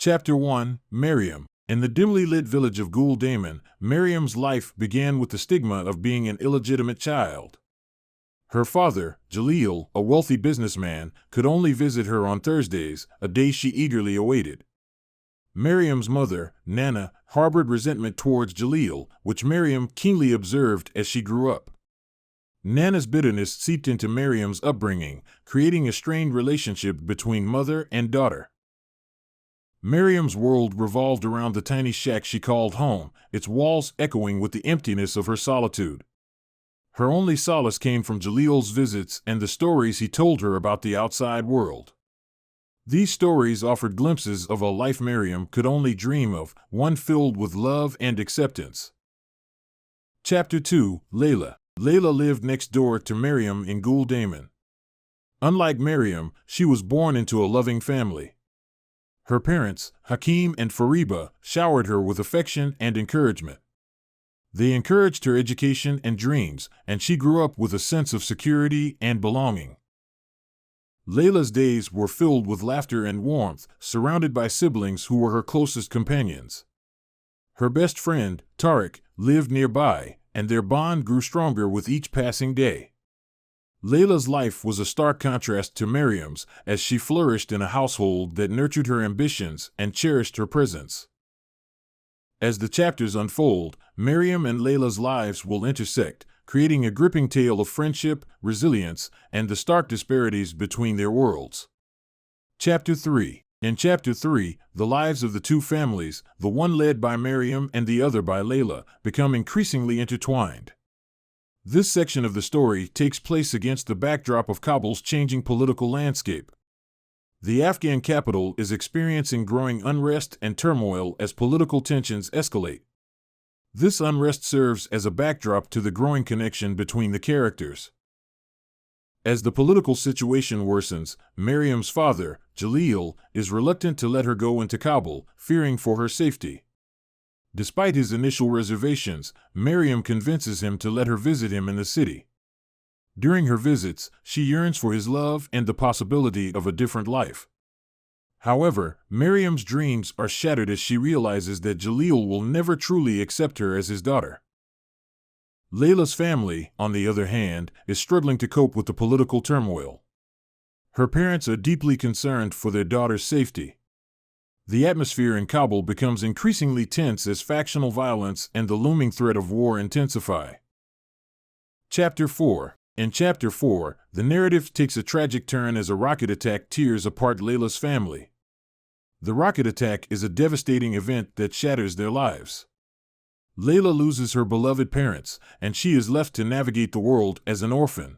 Chapter 1, Miriam. In the dimly lit village of Ghul Daman, Miriam's life began with the stigma of being an illegitimate child. Her father, Jalil, a wealthy businessman, could only visit her on Thursdays, a day she eagerly awaited. Miriam's mother, Nana, harbored resentment towards Jalil, which Miriam keenly observed as she grew up. Nana's bitterness seeped into Miriam's upbringing, creating a strained relationship between mother and daughter. Miriam's world revolved around the tiny shack she called home, its walls echoing with the emptiness of her solitude. Her only solace came from Jalil's visits and the stories he told her about the outside world. These stories offered glimpses of a life Miriam could only dream of, one filled with love and acceptance. Chapter 2, Leila. Leila lived next door to Miriam in Ghul Daman. Unlike Miriam, she was born into a loving family. Her parents, Hakim and Fariba, showered her with affection and encouragement. They encouraged her education and dreams, and she grew up with a sense of security and belonging. Leila's days were filled with laughter and warmth, surrounded by siblings who were her closest companions. Her best friend, Tariq, lived nearby, and their bond grew stronger with each passing day. Leila's life was a stark contrast to Miriam's, as she flourished in a household that nurtured her ambitions and cherished her presence. As the chapters unfold, Miriam and Leila's lives will intersect, creating a gripping tale of friendship, resilience, and the stark disparities between their worlds. Chapter 3. In Chapter 3, the lives of the two families, the one led by Miriam and the other by Leila, become increasingly intertwined. This section of the story takes place against the backdrop of Kabul's changing political landscape. The Afghan capital is experiencing growing unrest and turmoil as political tensions escalate. This unrest serves as a backdrop to the growing connection between the characters. As the political situation worsens, Miriam's father, Jalil, is reluctant to let her go into Kabul, fearing for her safety. Despite his initial reservations, Miriam convinces him to let her visit him in the city. During her visits, she yearns for his love and the possibility of a different life. However, Miriam's dreams are shattered as she realizes that Jalil will never truly accept her as his daughter. Leila's family, on the other hand, is struggling to cope with the political turmoil. Her parents are deeply concerned for their daughter's safety. The atmosphere in Kabul becomes increasingly tense as factional violence and the looming threat of war intensify. Chapter 4. In Chapter 4, the narrative takes a tragic turn as a rocket attack tears apart Leila's family. The rocket attack is a devastating event that shatters their lives. Leila loses her beloved parents, and she is left to navigate the world as an orphan.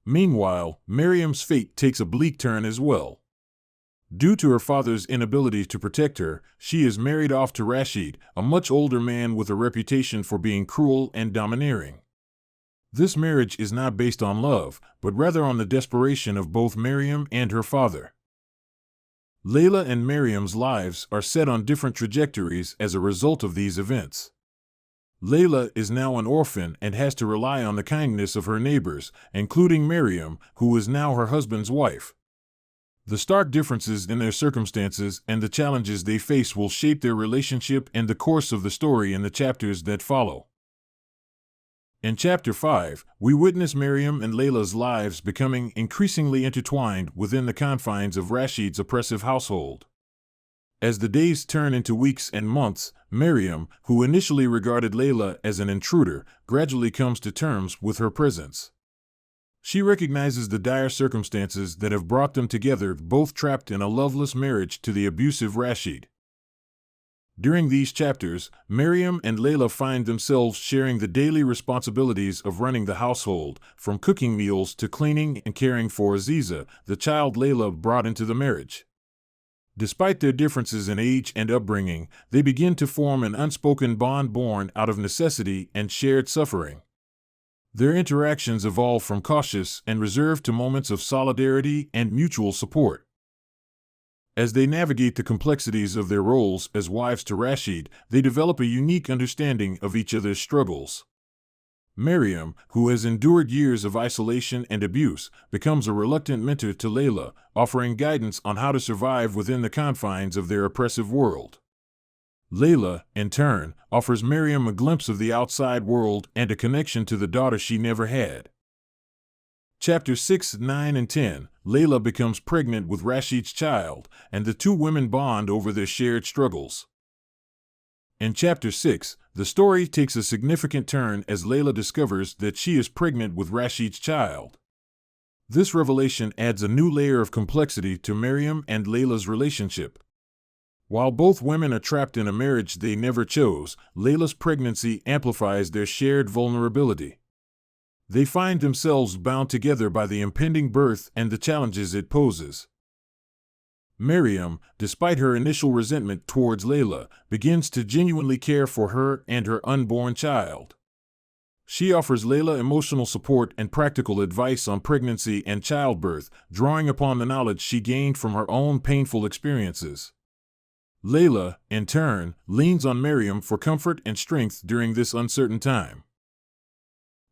Meanwhile, Miriam's fate takes a bleak turn as well. Due to her father's inability to protect her, she is married off to Rashid, a much older man with a reputation for being cruel and domineering. This marriage is not based on love, but rather on the desperation of both Miriam and her father. Leila and Miriam's lives are set on different trajectories as a result of these events. Leila is now an orphan and has to rely on the kindness of her neighbors, including Miriam, who is now her husband's wife. The stark differences in their circumstances and the challenges they face will shape their relationship and the course of the story in the chapters that follow. In Chapter 5, we witness Miriam and Leila's lives becoming increasingly intertwined within the confines of Rashid's oppressive household. As the days turn into weeks and months, Miriam, who initially regarded Leila as an intruder, gradually comes to terms with her presence. She recognizes the dire circumstances that have brought them together, both trapped in a loveless marriage to the abusive Rashid. During these chapters, Miriam and Leila find themselves sharing the daily responsibilities of running the household, from cooking meals to cleaning and caring for Aziza, the child Leila brought into the marriage. Despite their differences in age and upbringing, they begin to form an unspoken bond born out of necessity and shared suffering. Their interactions evolve from cautious and reserved to moments of solidarity and mutual support. As they navigate the complexities of their roles as wives to Rashid, they develop a unique understanding of each other's struggles. Miriam, who has endured years of isolation and abuse, becomes a reluctant mentor to Leila, offering guidance on how to survive within the confines of their oppressive world. Leila, in turn, offers Miriam a glimpse of the outside world and a connection to the daughter she never had. Chapters 6, 9, and 10, Leila becomes pregnant with Rashid's child, and the two women bond over their shared struggles. In Chapter 6, the story takes a significant turn as Leila discovers that she is pregnant with Rashid's child. This revelation adds a new layer of complexity to Miriam and Leila's relationship. While both women are trapped in a marriage they never chose, Leila's pregnancy amplifies their shared vulnerability. They find themselves bound together by the impending birth and the challenges it poses. Miriam, despite her initial resentment towards Leila, begins to genuinely care for her and her unborn child. She offers Leila emotional support and practical advice on pregnancy and childbirth, drawing upon the knowledge she gained from her own painful experiences. Leila, in turn, leans on Miriam for comfort and strength during this uncertain time.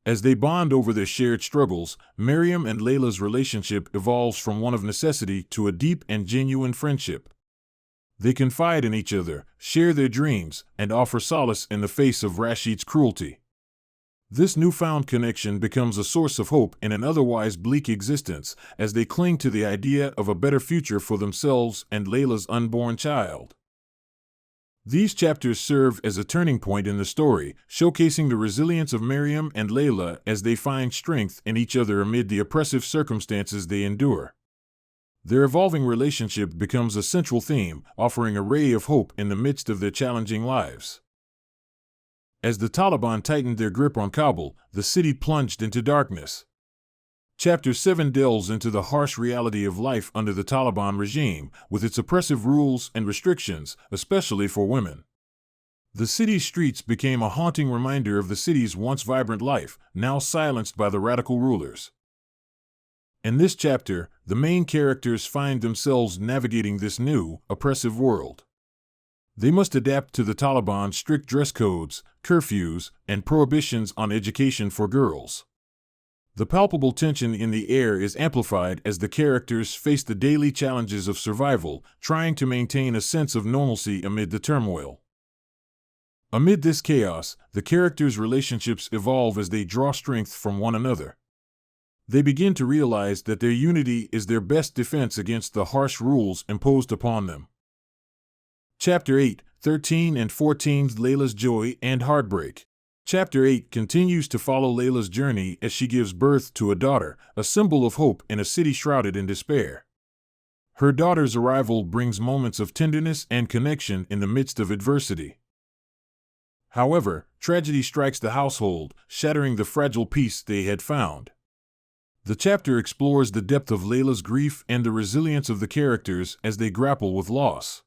As they bond over their shared struggles, Miriam and Leila's relationship evolves from one of necessity to a deep and genuine friendship. They confide in each other, share their dreams, and offer solace in the face of Rashid's cruelty. This newfound connection becomes a source of hope in an otherwise bleak existence, as they cling to the idea of a better future for themselves and Leila's unborn child. These chapters serve as a turning point in the story, showcasing the resilience of Miriam and Leila as they find strength in each other amid the oppressive circumstances they endure. Their evolving relationship becomes a central theme, offering a ray of hope in the midst of their challenging lives. As the Taliban tightened their grip on Kabul, the city plunged into darkness. Chapter 7 delves into the harsh reality of life under the Taliban regime, with its oppressive rules and restrictions, especially for women. The city's streets became a haunting reminder of the city's once vibrant life, now silenced by the radical rulers. In this chapter, the main characters find themselves navigating this new, oppressive world. They must adapt to the Taliban's strict dress codes, curfews, and prohibitions on education for girls. The palpable tension in the air is amplified as the characters face the daily challenges of survival, trying to maintain a sense of normalcy amid the turmoil. Amid this chaos, the characters' relationships evolve as they draw strength from one another. They begin to realize that their unity is their best defense against the harsh rules imposed upon them. Chapter 8, 13 and 14, Leila's Joy and Heartbreak. Chapter 8 continues to follow Leila's journey as she gives birth to a daughter, a symbol of hope in a city shrouded in despair. Her daughter's arrival brings moments of tenderness and connection in the midst of adversity. However, tragedy strikes the household, shattering the fragile peace they had found. The chapter explores the depth of Leila's grief and the resilience of the characters as they grapple with loss.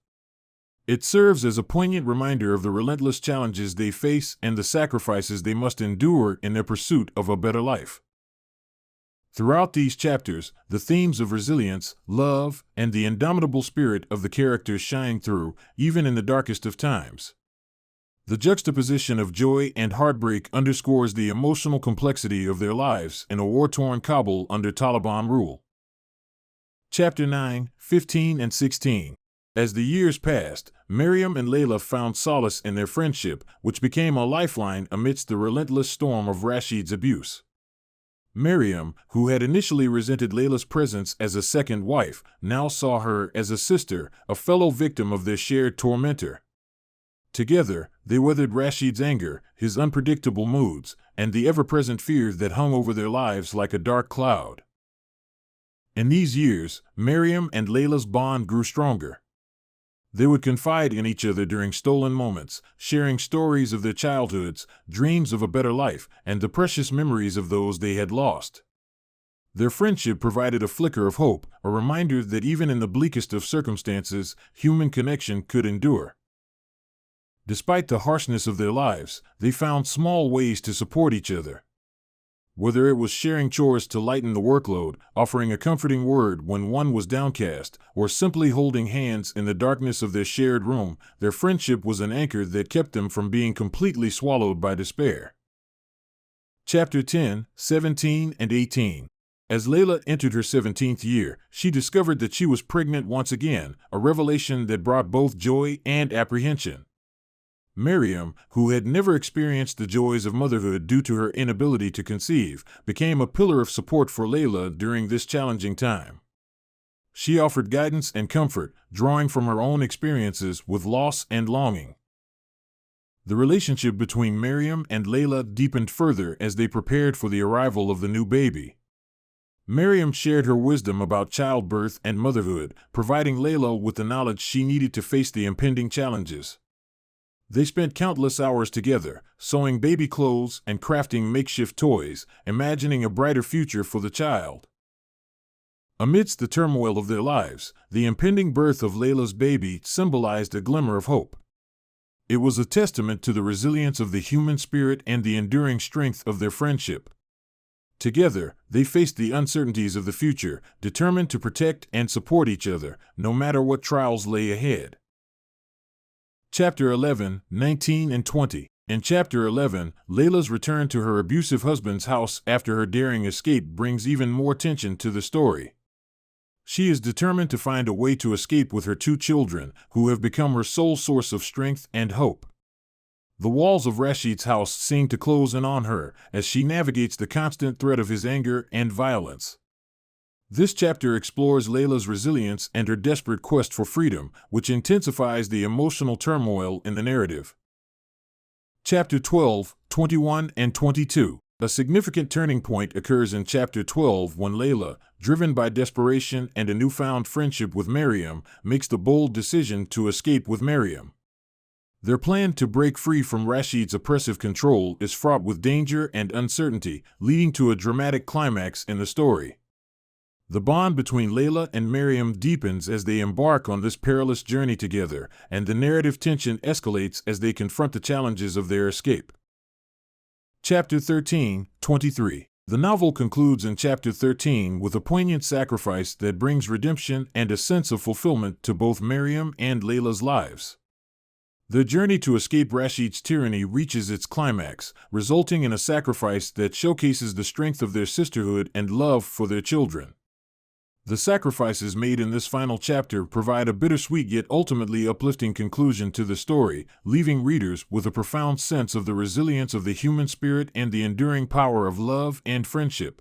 It serves as a poignant reminder of the relentless challenges they face and the sacrifices they must endure in their pursuit of a better life. Throughout these chapters, the themes of resilience, love, and the indomitable spirit of the characters shine through, even in the darkest of times. The juxtaposition of joy and heartbreak underscores the emotional complexity of their lives in a war-torn Kabul under Taliban rule. Chapter 9, 15, and 16. As the years passed, Miriam and Leila found solace in their friendship, which became a lifeline amidst the relentless storm of Rashid's abuse. Miriam, who had initially resented Leila's presence as a second wife, now saw her as a sister, a fellow victim of their shared tormentor. Together, they weathered Rashid's anger, his unpredictable moods, and the ever-present fear that hung over their lives like a dark cloud. In these years, Miriam and Leila's bond grew stronger. They would confide in each other during stolen moments, sharing stories of their childhoods, dreams of a better life, and the precious memories of those they had lost. Their friendship provided a flicker of hope, a reminder that even in the bleakest of circumstances, human connection could endure. Despite the harshness of their lives, they found small ways to support each other. Whether it was sharing chores to lighten the workload, offering a comforting word when one was downcast, or simply holding hands in the darkness of their shared room, their friendship was an anchor that kept them from being completely swallowed by despair. Chapter 10, 17, and 18. As Leila entered her 17th year, she discovered that she was pregnant once again, a revelation that brought both joy and apprehension. Miriam, who had never experienced the joys of motherhood due to her inability to conceive, became a pillar of support for Leila during this challenging time. She offered guidance and comfort, drawing from her own experiences with loss and longing. The relationship between Miriam and Leila deepened further as they prepared for the arrival of the new baby. Miriam shared her wisdom about childbirth and motherhood, providing Leila with the knowledge she needed to face the impending challenges. They spent countless hours together, sewing baby clothes and crafting makeshift toys, imagining a brighter future for the child. Amidst the turmoil of their lives, the impending birth of Leila's baby symbolized a glimmer of hope. It was a testament to the resilience of the human spirit and the enduring strength of their friendship. Together, they faced the uncertainties of the future, determined to protect and support each other, no matter what trials lay ahead. Chapter 11, 19, and 20. In Chapter 11, Leila's return to her abusive husband's house after her daring escape brings even more tension to the story. She is determined to find a way to escape with her 2 children, who have become her sole source of strength and hope. The walls of Rashid's house seem to close in on her as she navigates the constant threat of his anger and violence. This chapter explores Leila's resilience and her desperate quest for freedom, which intensifies the emotional turmoil in the narrative. Chapter 12, 21, and 22. A significant turning point occurs in Chapter 12 when Leila, driven by desperation and a newfound friendship with Miriam, makes the bold decision to escape with Miriam. Their plan to break free from Rashid's oppressive control is fraught with danger and uncertainty, leading to a dramatic climax in the story. The bond between Leila and Miriam deepens as they embark on this perilous journey together, and the narrative tension escalates as they confront the challenges of their escape. Chapter 13, 23. The novel concludes in Chapter 13 with a poignant sacrifice that brings redemption and a sense of fulfillment to both Miriam and Leila's lives. Their journey to escape Rashid's tyranny reaches its climax, resulting in a sacrifice that showcases the strength of their sisterhood and love for their children. The sacrifices made in this final chapter provide a bittersweet yet ultimately uplifting conclusion to the story, leaving readers with a profound sense of the resilience of the human spirit and the enduring power of love and friendship.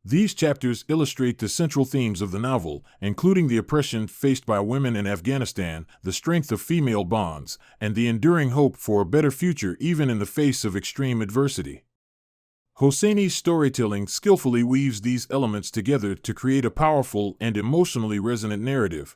These chapters illustrate the central themes of the novel, including the oppression faced by women in Afghanistan, the strength of female bonds, and the enduring hope for a better future even in the face of extreme adversity. Hosseini's storytelling skillfully weaves these elements together to create a powerful and emotionally resonant narrative.